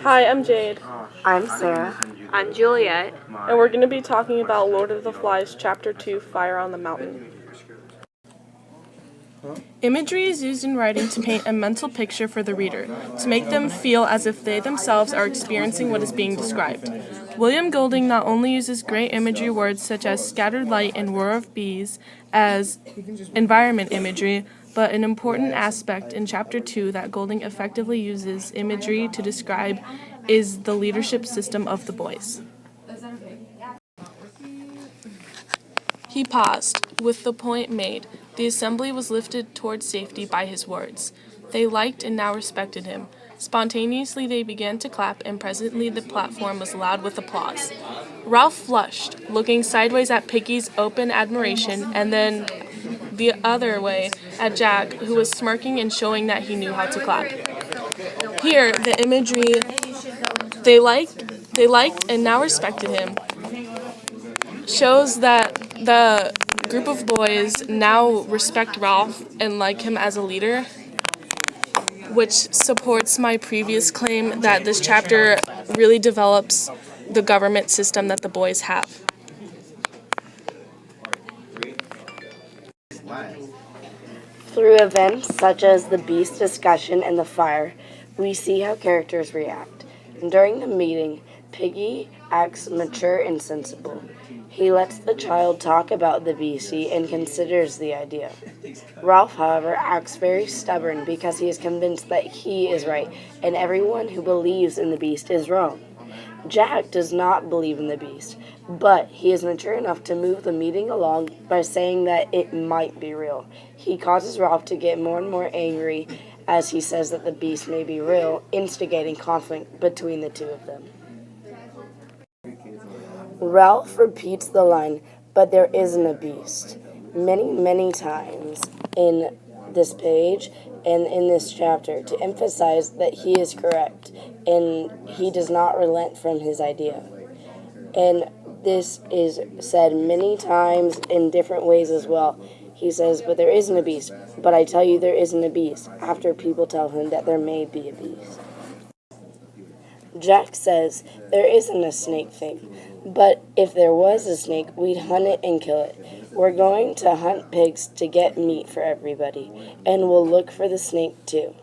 Hi, I'm Jade, I'm Sarah. I'm Juliet. and we're going to be talking about Lord of the Flies, Chapter 2, Fire on the Mountain. Imagery is used in writing to paint a mental picture for the reader, to make them feel as if they themselves are experiencing what is being described. William Golding not only uses great imagery words such as scattered light and whir of bees as environment imagery, but an important aspect in Chapter 2 that Golding effectively uses imagery to describe is the leadership system of the boys. He paused, with the point made. The assembly was lifted toward safety by his words. They liked and now respected him. Spontaneously they began to clap, and presently the platform was loud with applause. Ralph flushed, looking sideways at Piggy's open admiration, and then the other way at Jack, who was smirking and showing that he knew how to clap. Here, the imagery they liked and now respected him shows that the group of boys now respect Ralph and like him as a leader, which supports my previous claim that this chapter really develops the government system that the boys have. Through events such as the beast discussion and the fire, we see how characters react. During the meeting, Piggy acts mature and sensible. He lets the child talk about the beastie and considers the idea. Ralph, however, acts very stubborn because he is convinced that he is right and everyone who believes in the beast is wrong. Jack does not believe in the beast, but he is mature enough to move the meeting along by saying that it might be real. He causes Ralph to get more and more angry as he says that the beast may be real, instigating conflict between the two of them. Ralph repeats the line, "But there isn't a beast," many times in this page and in this chapter to emphasize that he is correct and he does not relent from his idea. And this is said many times in different ways as well. He says, "But there isn't a beast. But I tell you there isn't a beast," after people tell him that there may be a beast. Jack says, "There isn't a snake thing. But if there was a snake, we'd hunt it and kill it. We're going to hunt pigs to get meat for everybody, and we'll look for the snake too."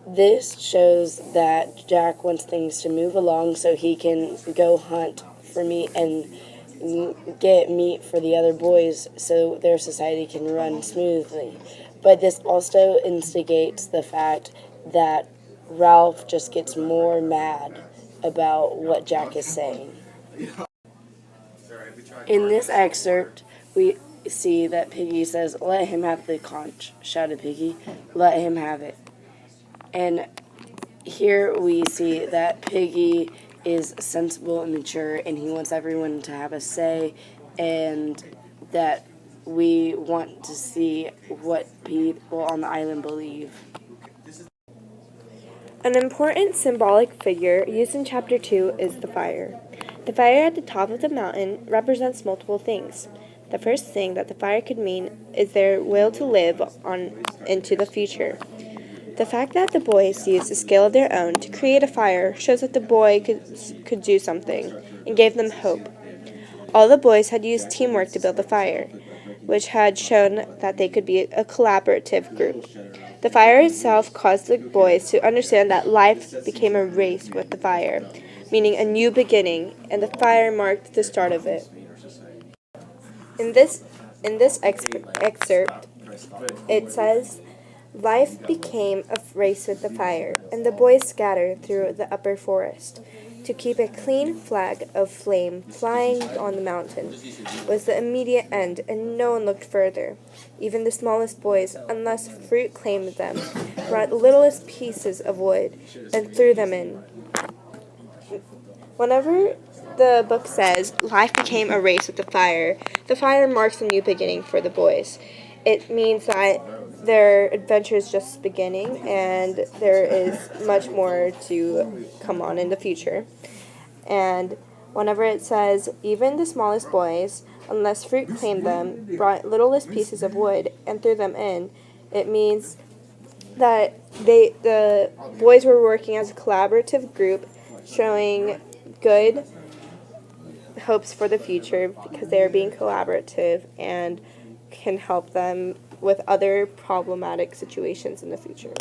This shows that Jack wants things to move along so he can go hunt for meat and get meat for the other boys so their society can run smoothly. But this also instigates the fact that Ralph just gets more mad about what Jack is saying. In this excerpt, we see that Piggy says, "Let him have the conch," shouted Piggy. "Let him have it." And here we see that Piggy is sensible and mature, and he wants everyone to have a say, and that we want to see what people on the island believe. An important symbolic figure used in Chapter 2 is the fire. The fire at the top of the mountain represents multiple things. The first thing that the fire could mean is their will to live on into the future. The fact that the boys used a skill of their own to create a fire shows that the boy could do something and gave them hope. All the boys had used teamwork to build the fire, which had shown that they could be a collaborative group. The fire itself caused the boys to understand that life became a race with the fire, meaning a new beginning, and the fire marked the start of it. In this excerpt, it says, "Life became a race with the fire, and the boys scattered through the upper forest. To keep a clean flag of flame flying on the mountain was the immediate end, and no one looked further. Even the smallest boys, unless fruit claimed them, brought littlest pieces of wood and threw them in." Whenever the book says life became a race with the fire marks a new beginning for the boys. It means that their adventure is just beginning and there is much more to come on in the future. And whenever it says, "Even the smallest boys, unless fruit claimed them, brought littlest pieces of wood and threw them in," it means that the boys were working as a collaborative group showing good hopes for the future because they are being collaborative and can help them with other problematic situations in the future.